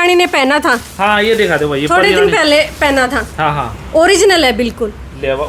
रानी ने पहना था। हाँ ये दिखा दो भाई, ये थोड़े दिन पहले पहना था। हाँ हाँ ओरिजिनल है बिल्कुल,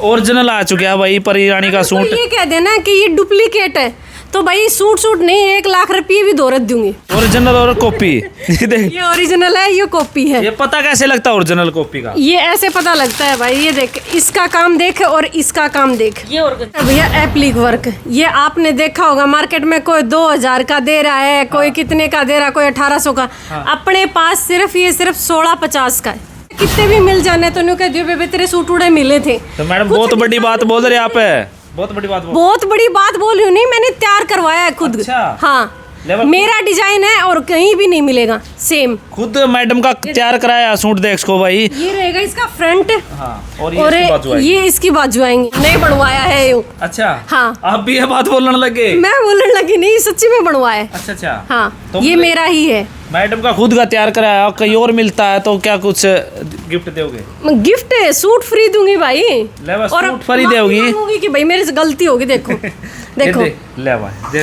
ओरिजिनल आ चुका है भाई परी रानी का सूट। ये कह देना कि ये डुप्लीकेट है तो भाई सूट नहीं, 1 लाख रुपये भी दौरत दूंगी। ओरिजिनल और कॉपी ये ओरिजिनल है, ये कॉपी है। ये पता कैसे लगता है ओरिजिनल कॉपी का? ये ऐसे पता लगता है भाई, ये देख, इसका काम देख और इसका काम देख। ये और भैया एप्लिक वर्क, ये आपने देखा होगा मार्केट में कोई 2000 का दे रहा है, कोई कितने का दे रहा है, कोई 1800 का। अपने पास सिर्फ 1650 का है। कितने भी मिल जाने तो नहीं कह दियो बेबे तेरे सूट उड़े मिले थे। तो मैडम बहुत बड़ी बात बोल रहे आप, बहुत बड़ी बात बोल रही हूँ। नहीं, मैंने तैयार करवाया है खुद। अच्छा। हाँ, मेरा डिजाइन है और कहीं भी नहीं मिलेगा सेम। खुद मैडम का तैयार कराया सूट देख इसको भाई। ये रहेगा इसका फ्रंट। हाँ, और ये इसकी बाजू आएंगी। नहीं बनवाया है यूँ। अच्छा हाँ, आप भी ये बात बोलने लगे? मैं बोलने लगी नहीं, सच्ची में बनवाया है। अच्छा हाँ, ये मेरा ही है। मैडम का खुद का तैयार कराया, कहीं और मिलता है तो क्या कुछ गिफ्ट दोगे? गिफ्ट है, सूट फ्री दूंगी भाई। और सूट फ्री दोगी कि भाई मेरे से गलती होगी। देखो देखो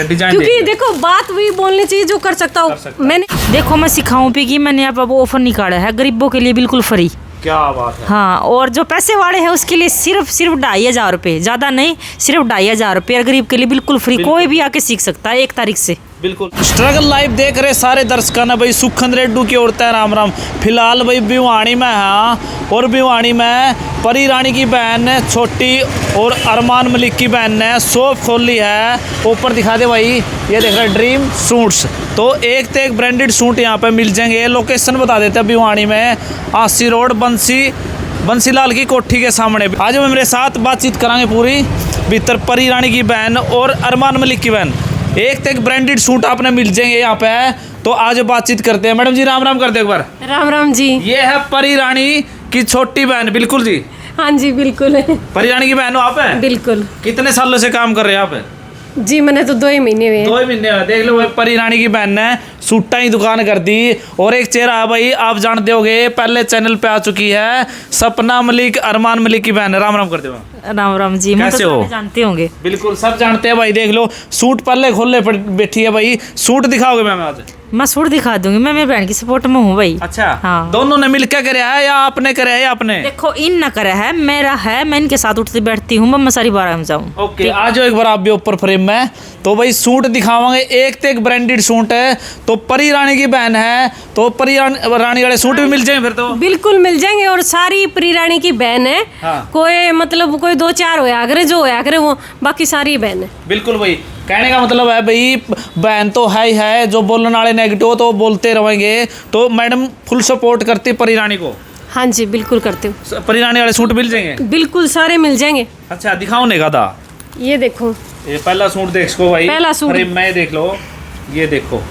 डिजाइन, क्योंकि देखो बात वही बोलनी चाहिए जो कर सकता हूँ मैंने। देखो मैं सिखाऊं पे कि मैंने अब ऑफर निकाला है गरीबों के लिए बिल्कुल फ्री। क्या बात है। हाँ, और जो पैसे वाले हैं उसके लिए सिर्फ 2500 रुपये, ज़्यादा नहीं, सिर्फ 2500 रुपये। गरीब के लिए बिल्कुल फ्री, कोई भी आके सीख सकता है 1 तारीख से। बिल्कुल स्ट्रगल लाइफ देख रहे सारे दर्शकों ने भाई। सुखन रेड्डू की औरतें राम राम। फिलहाल भाई भिवानी में हाँ, और भिवानी में परी रानी की बहन ने छोटी और अरमान मलिक की बहन ने शॉप खोली है। ऊपर दिखा दे भाई, ये देख रहे ड्रीम सूट्स। तो एक से एक ब्रांडेड सूट यहाँ पे मिल जाएंगे। लोकेशन बता देते हैं, भिवानी में आसी रोड बंसीलाल की कोठी के सामने। आज मेरे साथ बातचीत करांगे पूरी भीतर परी रानी की बहन और अरमान मलिक की बहन। एक से एक ब्रांडेड सूट आपने मिल जाएंगे यहाँ पे। तो आज बातचीत करते हैं। मैडम जी राम राम कर दे एक बार। राम राम जी। ये है परी रानी की छोटी बहन। बिल्कुल जी, हाँ जी बिल्कुल है। परी रानी की बहन हो आप? बिल्कुल। कितने सालों से काम कर रहे हैं आप? जी मैंने तो 2 ही महीने हुए। 2 ही महीने हुए। देख लो भाई, परी रानी की बहन ने सूटा ही दुकान कर दी। और एक चेहरा है भाई, आप जानते होगे, पहले चैनल पे आ चुकी है, सपना मलिक, अरमान मलिक की बहन। राम राम कर दो। राम राम जी। कैसे हो? जानते होंगे। बिल्कुल सब जानते हैं भाई। देख लो सूट पहले खोलने पर बैठी है भाई। सूट दिखाओगे मैम आज? मैं सूट दिखा दूंगी, मैं मेरी बहन की सपोर्ट में हूँ भाई। अच्छा। हाँ, दोनों ने मिलकर कराया है या आपने कराया है? आपने देखो इन न करा है, मेरा है, मैं इनके साथ उठती बैठती हूँ, मैं सारी बार में जाऊँ। ओके, आ जाओ एक बार आप भी ऊपर फ्रेम में। तो भाई सूट दिखावांगे, एक से एक ब्रांडेड सूट है। तो परी रानी की बहन है तो परी रानी वाले सूट भी मिल जाएंगे फिर तो? बिल्कुल मिल जाएंगे। और सारी परी रानी की बहन है। हाँ। कोई मतलब कोई 2-4 होया करे, जो होया करे वो, बाकी सारी बहन है। बिल्कुल भाई, कहने का मतलब है भाई, बहन तो है ही है। जो बोलने वाले नेगेटिव तो बोलते रहेंगे। तो मैडम फुल सपोर्ट करती परी रानी को? हाँ जी बिल्कुल करते हो। परी रानी वाले सूट मिल जाएंगे? बिल्कुल सारे मिल जाएंगे। अच्छा दिखाओ ने का। ये देखो, ये पहला सूट देख इसको भाई। पहला सूट। अरे मैं देख लो, ये देखो,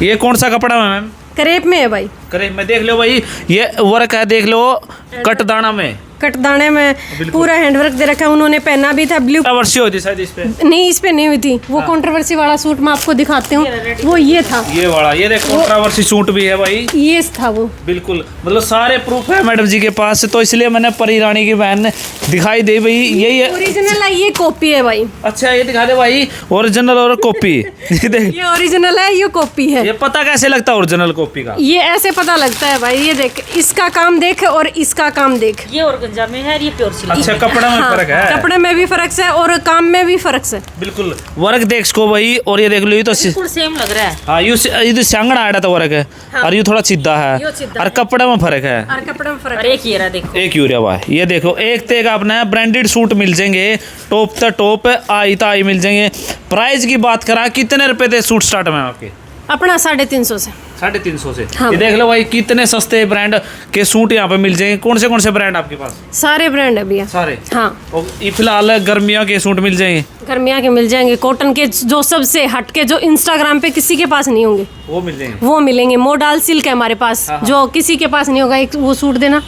ये कौन सा कपड़ा है मैम? करेप में है भाई। करेप में। देख लो भाई, ये वर्क है, देख लो, कटदाना में, कटदाने में पूरा हैंडवर्क दे रखा है। उन्होंने पहना भी था ब्लू। कंट्रोवर्सी होती शायद इस पे? नहीं, इस पे नहीं हुई थी। वो कंट्रोवर्सी वाला सूट मैं आपको दिखाती हूँ। वो ये था, ये वाला, ये देखो कंट्रोवर्सी सूट भी है भाई। ये था वो। बिल्कुल, मतलब सारे प्रूफ है मैडम जी के पास। तो इसलिए मैंने परी रानी की बहन दिखाई दे भाई। यही है ओरिजिनल है, ये कॉपी है भाई। अच्छा ये दिखा दे भाई, ओरिजिनल और कॉपी। ये ओरिजिनल है, ये कॉपी है। ये पता कैसे लगता है ओरिजिनल कॉपी का? ये ऐसे पता लगता है भाई। ये देख, इसका काम देख और इसका काम देख। ये ऑर्गेन्जा में है, ये प्योर सिल्क। अच्छा, कपड़ा में फर्क है? कपड़े में भी फर्क है और काम में भी फर्क है। बिल्कुल, वर्क देख इसको भाई। और ये देख लो, ये तो बिल्कुल सेम लग रहा है। हाँ, ये तो सांगड़ा आड़ा तो वर्क है। और ये थोड़ा सीधा है और कपड़े में फर्क है। और कपड़े में फर्क और एक ये रहा देखो, एक यूरिया भाई। ये देखो, एक से एक आपने ब्रांडेड सूट मिल जाएंगे। टॉप से टॉप, आई तो आई मिल जाएंगे। प्राइस की बात करा, कितने रुपए थे सूट स्टार्ट में आपके? अपना 350 से। 350 से। हाँ। ये देख लो भाई, कितने सस्ते ब्रांड के सूट यहाँ पे मिल जाएंगे। कौन से ब्रांड आपके पास? सारे ब्रांड है भैया। सारे? हाँ। और ये फिलहाल गर्मियों के सूट मिल जाएंगे? गर्मियाँ के मिल जाएंगे, कॉटन के, जो सबसे हटके, जो इंस्टाग्राम पे किसी के पास नहीं होंगे, वो मिल जाएंगे। वो मिलेंगे। मोडाल सिल्क है हमारे पास, जो किसी के पास नहीं होगा। एक वो सूट देना।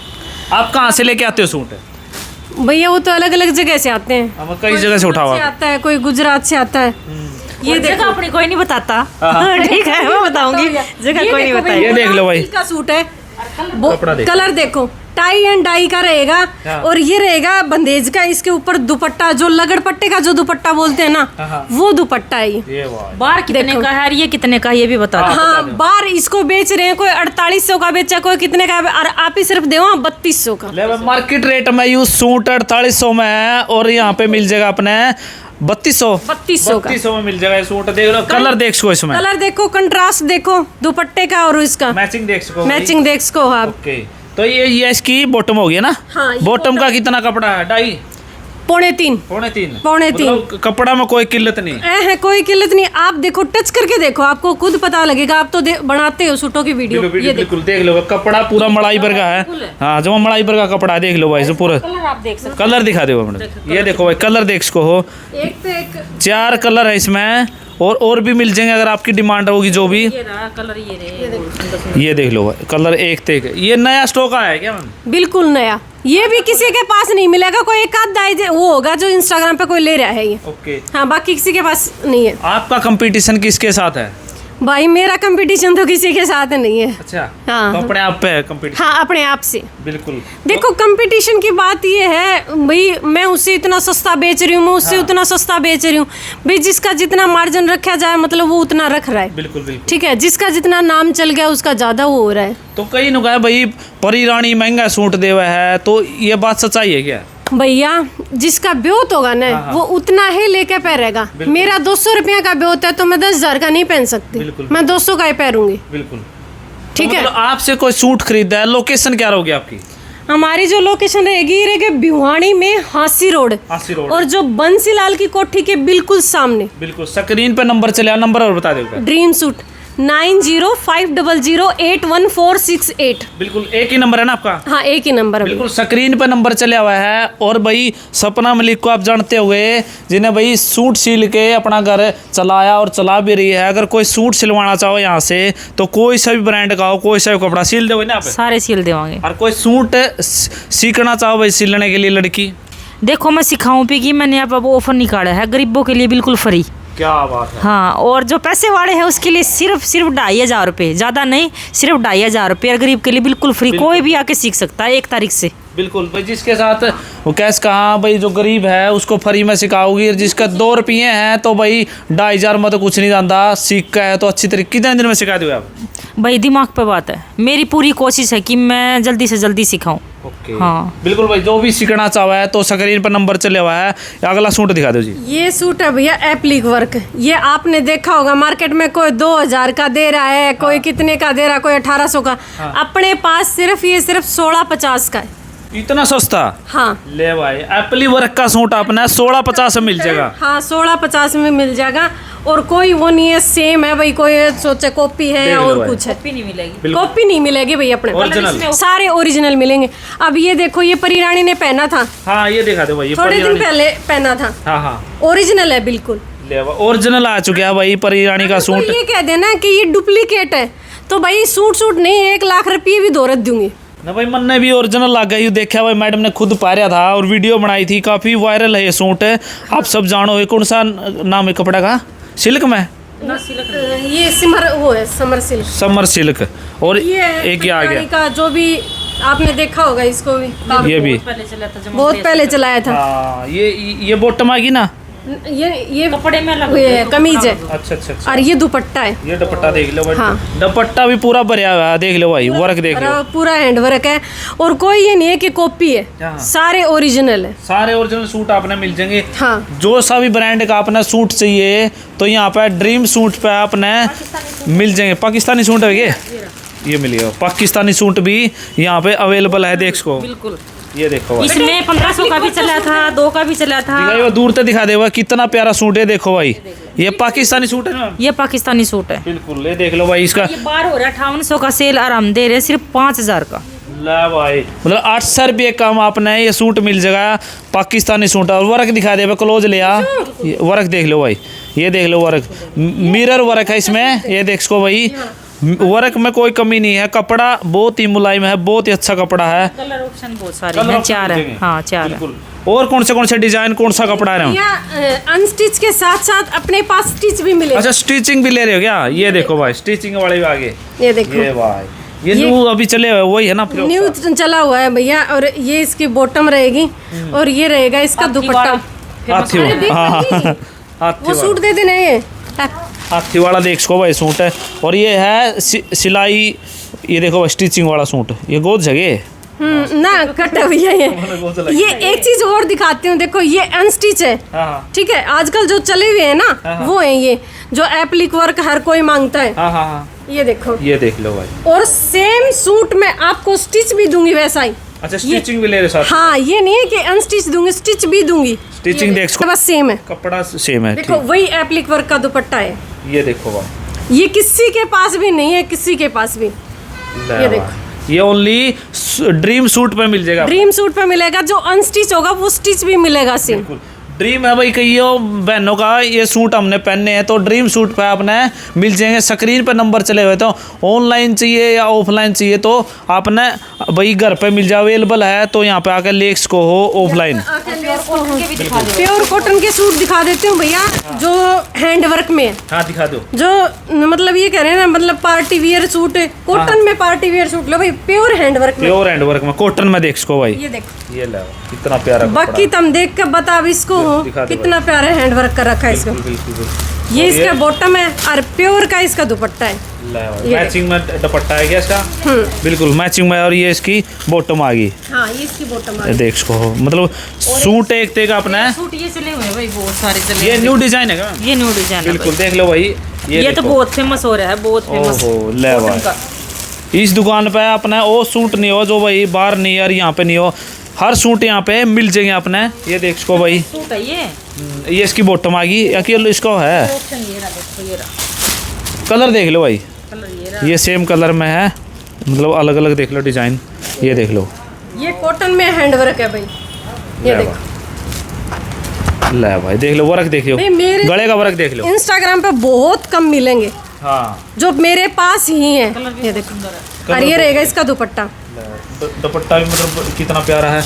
आप कहाँ से लेके आते हो सूट? भैया वो तो अलग अलग जगह से आते हैं। अब कई जगह से उठा हुआ आता है, कोई गुजरात से आता है। ये जगह अपनी कोई नहीं बताता। ठीक है, मैं बताऊंगी, जगह कोई नहीं बताएगी। ये देख लो भाई, का सूट है। कपड़ा देखो। कलर देखो, टाई एंड डाई का रहेगा। हाँ। और ये रहेगा बंदेज का, इसके ऊपर दुपट्टा, जो लगड़ पट्टे का जो दुपट्टा बोलते हैं ना, हाँ। वो दुपट्टा है ये भाई बार कितने का है और ये कितने का है ये भी बता दो। हाँ, बार इसको बेच रहे हैं, कोई 4800 का बेचा, कोई कितने का, और आप ही सिर्फ देवा 3200 का। ले भाई, मार्केट रेट में यू सूट 4800 में है और यहाँ पे मिल जाएगा अपने 3200 का 3200 में मिल जाएगा ये सूट। देख लो कलर, देख सको इसमें कलर देखो, कंट्रास्ट देखो दुपट्टे का और इसका मैचिंग देख सको। मैचिंग देख सको आप। ओके, तो ये इसकी बॉटम हो गया ना। हाँ, ये बॉटम का कितना कपड़ा है? 2.5 3.5 पौने तीन मतलब कपड़ा में कोई किल्लत नहीं है, कोई किल्लत नहीं। आप देखो, टच करके देखो, आपको खुद पता लगेगा। आप तो बनाते हो सूटों की वीडियो, ये बिल्कुल देख लो, कपड़ा पूरा मड़ाई पर का है। हाँ, जो मड़ाई पर का कपड़ा है, देख लो भाई, पूरा कलर आप देख सकते कलर दिखा दो मैडम। ये देखो भाई, कलर देख सको हो, एक पे एक 4 कलर है इसमें, और भी मिल जाएंगे अगर आपकी डिमांड होगी जो भी। ये रहा कलर, ये ये देख लो भाई, कलर एक ते एक। ये नया स्टॉक आया है क्या मैम? बिल्कुल नया, ये भी किसी के पास नहीं मिलेगा। कोई एक आध दाई वो होगा जो इंस्टाग्राम पे कोई ले रहा है ये। ओके, हाँ, बाकी किसी के पास नहीं है। आपका कंपटीशन किसके साथ है? भाई मेरा कंपटीशन तो किसी के साथ नहीं है। अच्छा, हाँ। तो अपने आप पे है कंपटीशन। हाँ, अपने आप से। बिल्कुल। देखो, कंपटीशन की बात ये है भाई, मैं उससे इतना सस्ता बेच रही हूँ, मैं उससे उतना सस्ता बेच रही हूँ भाई। जिसका जितना मार्जिन रखा जाए, मतलब वो उतना रख रहा है। बिल्कुल बिल्कुल। ठीक है, जिसका जितना नाम चल गया उसका ज्यादा वो हो रहा है। तो कई लोग है भाई, परी रानी महंगा सूट देवा है, तो ये बात सच्चाई है क्या? भैया, जिसका ब्योत होगा ना, वो उतना ही लेके पहनेगा। मेरा 200 रुपया का ब्योत है तो मैं 10,000 का नहीं पहन सकती। बिल्कुल। मैं 200 का ही पहनूंगी। बिल्कुल। ठीक तो है। मतलब आपसे कोई सूट खरीदा है, लोकेशन क्या रहोगी आपकी? हमारी जो लोकेशन रहेगी, ये रहेगी भिवानी में हांसी रोड। हांसी रोड। और जो बंसीलाल की कोठी के बिल्कुल सामने। बिल्कुल, स्क्रीन पे नंबर चले, नंबर और बता दो। Dream suit 9050081468। बिल्कुल एक ही नंबर है ना आपका? हाँ, एक ही नंबर है। बिल्कुल, स्क्रीन पे नंबर चला हुआ है। और भाई सपना मलिक को आप जानते हुए, जिन्हें भाई सूट सिल के अपना घर चलाया और चला भी रही है। अगर कोई सूट सिलवाना चाहो यहाँ से, तो कोई सा भी ब्रांड का हो, कोई सा भी कपड़ा सिल दोगे ना आप? सारे सिल देवांगे। और कोई सूट सीखना चाहो भाई सिलने के लिए, लड़की, देखो मैं सिखाऊं भी कि मैंने अब ऑफर निकाला है गरीबों के लिए बिल्कुल फ्री। क्या बात है। हाँ, और जो पैसे वाले हैं उसके लिए सिर्फ 2,500 रुपये, ज़्यादा नहीं, सिर्फ 2,500 रुपये। और गरीब के लिए बिल्कुल फ्री, कोई भी आके सीख सकता है 1 तारीख से। बिल्कुल भाई, जिसके साथ वो कैश कहा भाई, जो गरीब है उसको फ्री में सिखाओगी। और जिसका 2 रुपये हैं तो भाई 2,500 में तो कुछ नहीं जानता, सीख का है तो अच्छी तरीके। कितने दिन में सिखा दोगे आप? भाई दिमाग पे बात है, मेरी पूरी कोशिश है कि मैं जल्दी से जल्दी सिखाऊं। ओके। हाँ, बिल्कुल भाई, जो भी सीखना चाहा है तो स्क्रीन पर नंबर चले हुआ है। अगला सूट दिखा दो जी। ये सूट है भैया एप्लिक वर्क। ये आपने देखा होगा मार्केट में, कोई 2,000 का दे रहा है, कोई कितने का दे रहा है, कोई 1800 का। अपने पास सिर्फ 1650 का है। इतना सस्ता? हाँ, ले भाई, एप्ली वर्क का सूट अपना 1650 में मिल जाएगा। हाँ, 1650 में मिल जाएगा। और कोई वो नहीं है सेम है भाई, कोई सोचे कॉपी है देख लो और भाई। कुछ है। कॉपी नहीं मिलेगी। बिल्कुल। कॉपी नहीं मिलेगी भाई, अपने ओरिजिनल। सारे ओरिजिनल मिलेंगे। अब ये देखो, ये परी रानी ने पहना था, हाँ, ये दिखा दो भाई, ये थोड़े परी दिन रानी। पहले पहना था। हाँ हाँ, ओरिजिनल है बिल्कुल। ले भाई, ओरिजिनल आ चुका है भाई परी रानी का तो सूट। ये कह देना कि ये डुप्लीकेट है तो भाई सूट नहीं, 1 लाख रुपये भी दौरत दूंगी ना भाई। मन ने भी ओरिजिनल लग गई, देखा भाई, मैडम ने खुद पाया था और वीडियो बनाई थी, काफी वायरल है ये सूट। आप सब जानो, ये कौन सा नाम है कपड़ा का? सिल्क में? ये सिमर वो है, समर सिल्क। Summer silk. और ये एक ये आ गया, का जो भी आपने देखा होगा, इसको भी ये भी बहुत पहले चलाया था। हाँ, ये बॉटम आ गई ना। ये कपड़े में अलग ये कमीज है अच्छा अच्छा अच्छा। और ये दुपट्टा है। ये दुपट्टा देख लो भाई। हाँ। दुपट्टा भी पूरा भरिया हुआ है, देख लो भाई, वर्क देख लो। और पूरा हैंड वर्क है। और कोई ये नहीं है कि कॉपी है, हाँ। सारे ओरिजिनल है। सारे ओरिजिनल सूट आपने मिल जाएंगे। हाँ, जो सा भी ब्रांड का अपना सूट चाहिए तो यहाँ पे ड्रीम सूट पे आपने मिल जाएंगे। पाकिस्तानी सूट है ये मिलेगा। पाकिस्तानी सूट भी यहाँ पे अवेलेबल है, देख सको। बिल्कुल। ये देखो भाई, इसमें 1500 का भी चला था, 2 का भी चला था। दिखाई वो दूर तक दिखा देगा, कितना प्यारा सूट है। देखो भाई, ये पाकिस्तानी सूट है ना। ये पाकिस्तानी सूट है। बिल्कुल, ये देख लो भाई, इसका ये बार हो रहा है 5800 का सेल, और हम दे रहे हैं सिर्फ 5000 का। ला भाई, मतलब 800 रुपये कम आपने ये सूट मिल जाएगा। पाकिस्तानी सूट। और वर्क दिखा दे, क्लोज ले आ, वर्क देख लो भाई, ये देख लो वर्क, मिरर वर्क है इसमें, ये देख सको भाई। वर्क में कोई कमी नहीं है, कपड़ा बहुत ही मुलायम है, बहुत ही अच्छा कपड़ा है। कलर ऑप्शन बहुत सारे हैं, 4 है। हाँ, 4 है। और कौन से डिजाइन, कौन सा कपड़ा है? अनस्टिच के साथ साथ अपने पास स्टिच भी मिलेगा। अच्छा, स्टिचिंग भी ले रहे हो क्या? ये देखो भाई, स्टिचिंग वाले भी आगे। ये देखो, ये भाई, ये न्यू अभी चले हुए वही है ना फिर न्यू चला हुआ है भैया। और ये इसकी बॉटम रहेगी और ये रहेगा इसका दुपट्टा। हाथी अरे देख हाँ भाई, हाथी वो सूट दे देना ये। हाथी वाला देख इसको भाई सूट है। और ये है सिलाई, ये देखो भाई स्टिचिंग वाला सूट, ये गोद जगह ना कट है भैया ये एक चीज और दिखाती हूँ, देखो ये अनस्टिच है। हाँ ठीक है, आजकल जो चले हुए हैं ना वो है ये जो एप्लिक वर्क हर कोई मांगता है। हाँ हाँ हाँ, ये देखो, ये देख लो भाई। और सेम सूट में आपको स्टिच भी दूंगी वैसा ही। अच्छा स्टिचिंग भी ले रहे साथ? हाँ, ये नहीं है कि अनस्टिच दूंगी, स्टिच भी दूंगी। स्टिचिंग देख बस सेम है, कपड़ा सेम है। देखो वही एप्लिक वर्क का दुपट्टा है। ये देखो भाई, ये किसी के पास भी नहीं है, किसी के पास भी। ये देखो, ये ओनली ड्रीम सूट पे मिल जाएगा। ड्रीम सूट पे मिलेगा, जो अनस्टिच होगा वो स्टिच भी मिलेगा सेम। बिल्कुल ड्रीम है भाई। कईयों बहनों का ये सूट हमने पहने हैं तो ड्रीम सूट पे आपने मिल जाएंगे। स्क्रीन पे नंबर चले हुए, तो ऑनलाइन चाहिए या ऑफलाइन चाहिए तो आपने भाई घर पे मिल जाए, अवेलेबल है तो यहाँ पे आकर लेक्स को हो ऑफलाइन। प्योर कॉटन के सूट दिखा देती हूँ भैया, जो हैंड वर्क में है। हाँ दिखा दो। जो मतलब ये कह रहे हैं ना, मतलब पार्टी वियर सूट है, कॉटन में पार्टी वियर सूट लो भाई, प्योर हैंड वर्क में। प्योर हैंड वर्क में कॉटन में देख इसको भाई। ये देखो, ये लो कितना प्यारा बाकी तुम देख के बता अब इसको दिखा दो कितना प्यारा हैंड वर्क कर रखा है इसको। ये इसका बॉटम है और प्योर का इसका दुपट्टा है। मैचिंग में दुपट्टा है क्या इसका? बिल्कुल मैचिंग में। और ये इसकी बॉटम आ गई। हाँ, ये इसकी बॉटम आ गई। देख इसको, मतलब सूट एक तेग अपना है। सूट ये चले हुए हैं भाई, बहुत सारे चले। ये न्यू डिजाइन है क्या? ये न्यू डिजाइन है बिल्कुल देख लो भाई। ये तो बहुत फेमस हो रहा है, बहुत फेमस। ओहो ले भाई, इस दुकान पे अपना वो सूट नहीं हो जो भाई बाहर नहीं और यहाँ पे नहीं हो, हर सूट यहाँ पे मिल जाएंगे अपने। ये देख इसको भाई, सूट है ये इसकी बॉटम आ गई या कि इसको है कलर देख लो भाई, ये सेम कलर में है, मतलब अलग अलग देख लो डिजाइन। ये देख लो, ये कॉटन में हैंड वर्क है भाई। ये देखो, ले भाई देख लो वर्क देख लो, भाई मेरे गले का वर्क देख लो। इंस्टाग्राम पे बहुत कम मिलेंगे हाँ जो मेरे पास ही है। ये देखो, और ये रहेगा इसका दुपट्टा। दुपट्टा भी मतलब कितना प्यारा है।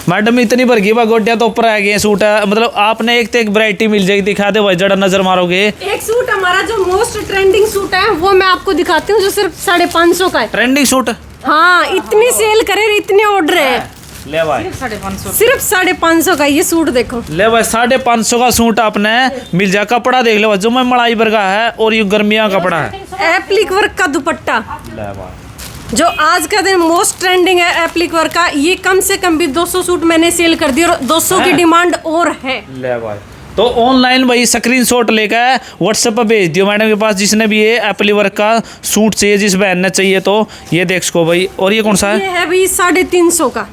मैडम इतनी भर गई गोटिया तो ऊपर आ गए सूट है, मतलब आपने एक तो एक वैरायटी मिल जाएगी। दिखा दे भाई, जरा नजर मारोगे। एक सूट हमारा जो मोस्ट ट्रेंडिंग सूट है वो मैं आपको दिखाती हूँ, जो सिर्फ 550 का है। Trending suit? हाँ, इतनी सेल करे, इतने ऑर्डर है। ले भाई सिर्फ 550 का ये सूट देखो। ले भाई 550 का सूट आपने मिल जाए। कपड़ा देख लो जो मैं मड़ाई पर का है और ये गर्मियां कपड़ा है। एप्लिक वर्क का दुपट्टा, ले भाई जो आज का दिन मोस्ट ट्रेंडिंग है एप्लिक वर्क का। ये कम से कम भी 200 सूट मैंने सेल कर दिया और 200 की डिमांड और है। ले भाई, तो ऑनलाइन भाई स्क्रीनशॉट लेकर व्हाट्सएप पर भेज दियो मैडम के पास, जिसने भी ये एप्लिक वर्क का सूट चाहिए, जिस बहन ने चाहिए तो ये देख इसको भाई। और ये कौन सा है? ये है भाई 350 का,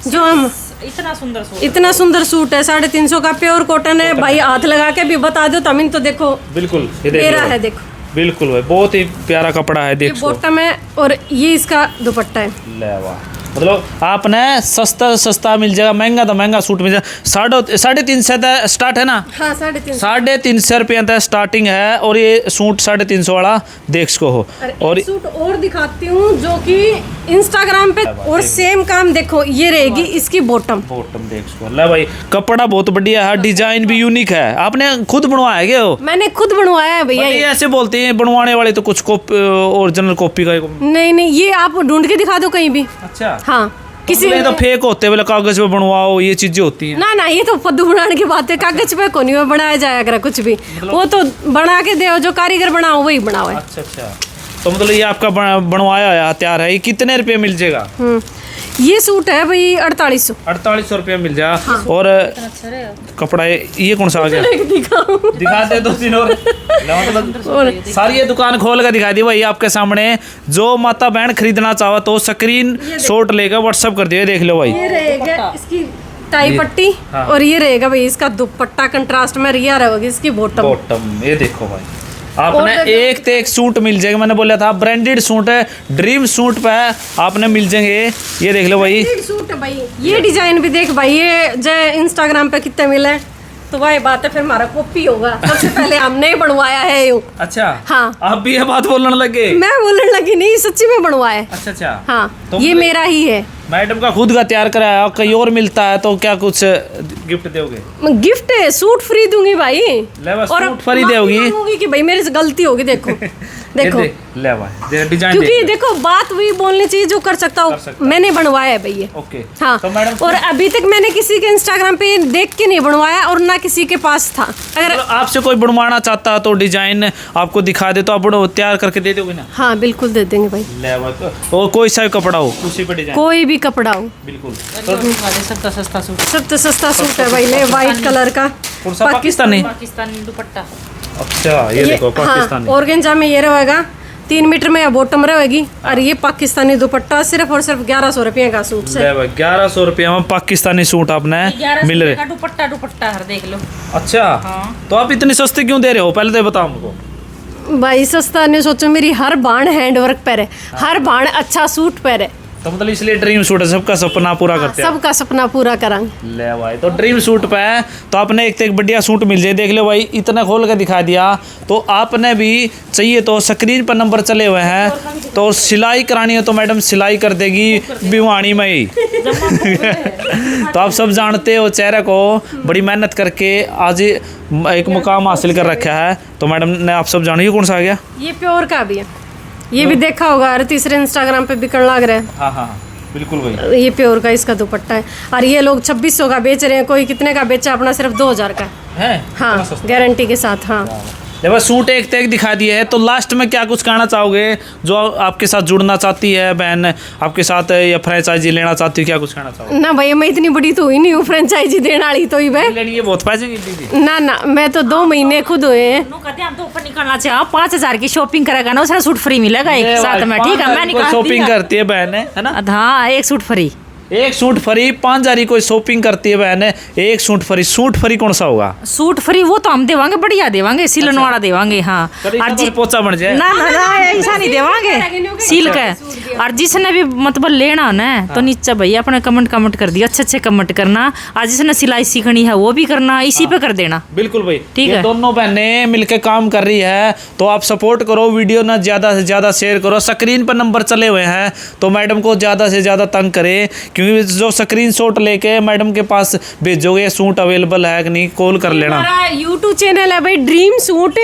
जो हम इतना सुंदर सूट, इतना सुंदर सूट है 350 का, प्योर कॉटन है भाई। हाथ लगा के भी बता दो तमिन तो देखो, बिल्कुल ये देख मेरा लो है देखो। बिल्कुल भाई, बहुत ही प्यारा कपड़ा है। ये देख बॉटम है और ये इसका दुपट्टा है। ले वाह, मतलब आपने सस्ता सस्ता मिल जाएगा, महंगा तो महंगा सूट मिल जाएगा। 350 तक स्टार्ट है ना? हाँ, 350 350 रुपये तक स्टार्टिंग है। और ये सूट 350 वाला देख सको हो। और एक सूट और दिखाती हूँ जो कि इंस्टाग्राम पे, और सेम काम देखो, ये रहेगी इसकी बॉटम। बॉटम देख सको। ले भाई कपड़ा बहुत बढ़िया है, डिजाइन भी यूनिक है। आपने खुद बनवाया है क्या? मैंने खुद बनवाया है भैया। ये ऐसे बोलते हैं बनवाने वाले तो कुछ कॉपी, ओरिजिनल कॉपी का। नहीं, ये आप ढूंढ के दिखा दो कहीं भी। अच्छा हाँ, किसी तो फेक होते हैं, बोले कागज पे बनवाओ, ये चीजें होती हैं। ना, ये तो फद्दू बनाने की बात है। कागज पे कोनी में बनाया जाया करे कुछ भी, वो तो बना के दो, जो कारीगर बनाओ वही बनाओ है। अच्छा, तो मतलब ये आपका बनवाया है, तैयार है। ये कितने रुपये मिल जाएगा? ये सूट है भाई 4800। 4800 रुपये मिल जाएगा। हाँ। और कपड़ा ये कौन सा आ गया? दिखाते दो तीन और मतलब सारी ये दुकान खोल कर दिखा दी भाई आपके सामने। जो माता बहन खरीदना चाहो तो स्क्रीन शॉट लेकर व्हाट्सएप कर दिए, देख लो भाई। ये रहेगा इसकी टाई पट्टी। हाँ। और ये रहेगा भाई इसका दुपट्टा, कंट्रास्ट में रिया रहेगी इसकी बॉटम। ये देखो भाई, आपने एक तो एक सूट मिल जाएगा। मैंने बोला था ब्रांडेड सूट है, ड्रीम सूट पे आपने मिल जाएंगे। ये देख लो भाई, सूट है भाई। ये डिजाइन भी देख भाई, ये जो इंस्टाग्राम पे कितने मिले तो वही बात है, फिर हमारा कॉपी होगा। सबसे पहले हमने बनवाया है यूं। अच्छा हाँ, आप भी ये बात बोलने लगे? मैं बोलने लगी नहीं, सच्ची में बनवाया है। अच्छा हाँ, तो ये मेरा ही है। मैडम का खुद का तैयार कराया, कहीं और मिलता है तो क्या कुछ गिफ्ट दोगे? गिफ्ट है, सूट फ्री दूंगी भाई। और सूट फ्री दोगी कि भाई मेरे से गलती होगी देखो। देखो ले भाई डिजाइन क्योंकि देखो बात वही बोलनी चाहिए जो कर सकता हूँ। मैंने बनवाया है भैया। ओके हाँ तो मैडम और अभी तक मैंने किसी के इंस्टाग्राम पे देख के नहीं बनवाया और ना किसी के पास था। अगर आपसे कोई बनवाना चाहता तो डिजाइन आपको दिखा दे तो आप तैयार करके दे दोगे ना? हाँ बिल्कुल दे देंगे भाई। ले भाई तो कोई सा कपड़ा हो उसी पे डिजाइन कोई भी कपड़ा हो बिल्कुल सस्ता सस्ता सूट, सबसे सस्ता सूट है भाई। ले व्हाइट कलर का कौन सा पाकिस्तानी? पाकिस्तानी दुपट्टा। अच्छा ये देखो पाकिस्तानी। हाँ, ऑर्गेंजा में ये रहेगा 3 मीटर में या बॉटम रहेगी और ये पाकिस्तानी दुपट्टा सिर्फ और सिर्फ 1100 रुपये का सूट से। 1100 रुपये में पाकिस्तानी सूट आपने मिल रहे। दुपट्टा दुपट्टा हर देख लो। अच्छा तो आप इतनी सस्ती क्यों दे रहे हो पहले तो बताओ हमको। भाई सस्ता नहीं सोचो, मेरी हर बाण हैंडवर्क पर है, हर बाण अच्छा सूट पर है। तो मतलब इसलिए ड्रीम सूट है, सबका सपना पूरा करते हैं। सबका सपना पूरा करांगे। ले भाई तो ड्रीम सूट पे है तो आपने एक से एक बढ़िया सूट मिल जाए। देख लो भाई इतना खोल के दिखा दिया। तो आपने भी चाहिए तो स्क्रीन पर नंबर चले हुए हैं तो सिलाई करानी है तो मैडम सिलाई कर देगी भिवानी में ही। तो आप सब जानते हो चेहरे को बड़ी मेहनत करके आज एक मुकाम हासिल कर रखा है। तो मैडम ने आप सब जानिए कौन सा आ गया? ये प्योर का भी है, ये भी देखा होगा अरे तीसरे इंस्टाग्राम पे बिकन लग रहा है। हाँ हाँ बिल्कुल भाई ये प्योर का इसका दुपट्टा है और ये लोग 2600 का बेच रहे हैं, कोई कितने का बेचा, अपना सिर्फ 2000 का है। हाँ गारंटी के साथ। हाँ जब सूट एक तक दिखा दिए है तो लास्ट में क्या कुछ कहना चाहोगे जो आपके साथ जुड़ना चाहती है बहन, आपके साथ या फ्रेंचाइजी लेना चाहती है, क्या कुछ कहना चाहोगे? ना भैया मैं इतनी बड़ी तो हुई नहीं हूँ फ्रेंचाइजी देने वाली तो ही भाई। लेनी है बहुत पैसे की दीदी। ना ना मैं तो 2 महीने खुद हुए हैं। कहते हम तो ऊपर निकलना चाहिए 5000 की शॉपिंग करेगा ना उसका सूट फ्री मिलेगा एक साथ में। ठीक है मैं निकाल शॉपिंग करती है बहन है ना? हाँ एक सूट फ्री, एक सूट फ्री। 5000 की कोई शॉपिंग करती है बहन एक सूट फ्री। सूट फ्री कौन सा होगा? सूट फ्री वो तो हम देवांगे, बढ़िया देवांगे, सिलन वाला देवांगे। हाँ और पोचा बन जाए ना ना ना ऐसा नहीं देवांगे, सिल का। और जिसने भी मतलब लेना ना तो नीचे भैया अपने कमेंट कर दिया, अच्छे कमेंट करना। आज जिसने सिलाई सीखनी है वो भी करना, इसी पे कर देना। बिल्कुल भाई ठीक है। दोनों बहनें मिलकर काम कर रही है तो आप सपोर्ट करो, वीडियो ना ज्यादा से ज्यादा शेयर करो। स्क्रीन पर नंबर चले हुए हैं तो मैडम को ज्यादा से ज्यादा तंग करें क्योंकि जो स्क्रीनशॉट लेके मैडम के पास भेजोगे सूट अवेलेबल है कि नहीं कॉल कर लेना। हमारा यूट्यूब चैनल है भाई ड्रीम सूट,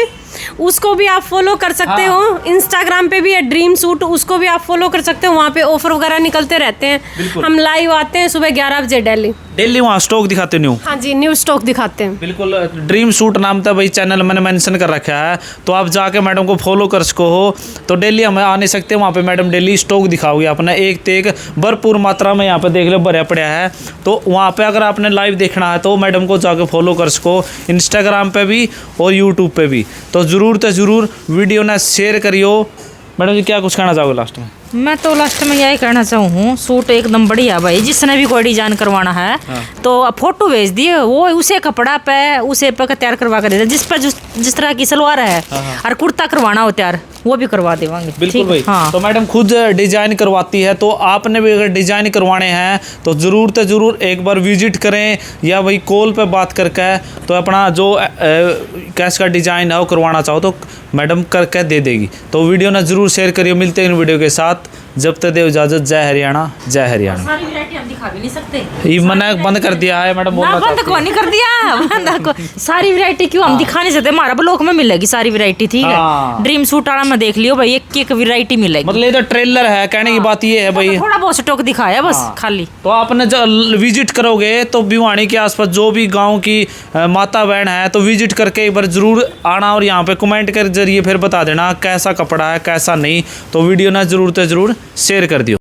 उसको भी आप फॉलो कर सकते हो। इंस्टाग्राम पे भी है ड्रीम सूट, उसको भी आप फॉलो कर सकते हो। वहाँ पे ऑफर वगैरह निकलते रहते हैं। हम लाइव आते हैं सुबह 11 बजे डेली वहाँ स्टॉक दिखाते न्यू। हाँ जी न्यू स्टॉक दिखाते हैं। बिल्कुल ड्रीम सूट नाम था भाई, चैनल मैंने मेंशन कर रखा है तो आप जाके मैडम को फॉलो कर सको हो। तो डेली हम आ नहीं सकते, वहाँ पे मैडम डेली स्टॉक दिखाओगे अपना एक ते एक भरपूर मात्रा में। यहाँ पे देख लो भरा पड़ा है तो वहाँ पे अगर आपने लाइव देखना है तो मैडम को जाके फॉलो कर सको इंस्टाग्राम पे भी और यूट्यूब पे भी। तो ज़रूर वीडियो ना शेयर करियो। मैडम जी क्या कुछ कहना चाहोगे लास्ट में? मैं तो लास्ट में यही कहना चाहूँ सूट एकदम बढ़िया भाई। जिसने भी कोई डिजाइन करवाना है तो फोटो भेज दिए, वो उसे कपड़ा पे उसे पे तैयार करवा कर देते। जिस पर जिस तरह की सलवार है और कुर्ता करवाना हो तैयार वो भी करवा देवांगे। बिल्कुल भाई। हाँ। तो मैडम खुद डिजाइन करवाती है तो आपने भी अगर डिजाइन करवाने हैं तो ज़रूर एक बार विजिट करें या वही कॉल पे बात करके तो अपना जो कैश का डिजाइन है वो करवाना चाहो तो मैडम करके दे देगी। तो वीडियो ना जरूर शेयर करिए। मिलते हैं इन वीडियो के साथ, जब तक दे इजाजत। जय हरियाणा जय हरियाणा। सारी वैरायटी हम दिखा भी नहीं सकते, ये मैंने बंद कर दिया है मैडम। ना बंद को नहीं कर दिया बंद को। सारी वैरायटी क्यों हम दिखा नहीं सकते, हमारा ब्लॉग में मिलेगी सारी वैरायटी। ठीक है ड्रीम सूट वाला में देख लियो भाई, एक वैरायटी मिलेगी। मतलब ये तो ट्रेलर है, कहने की बात ये है भाई थोड़ा बहुत स्टॉक दिखाया बस खाली। तो आपने जब विजिट करोगे तो भिवानी के आसपास जो भी गांव की माता बहन है तो विजिट करके एक बार जरूर आना और यहाँ पे कमेंट के जरिए फिर बता देना कैसा कपड़ा है कैसा नहीं। तो वीडियो ना जरूर शेयर कर दियो।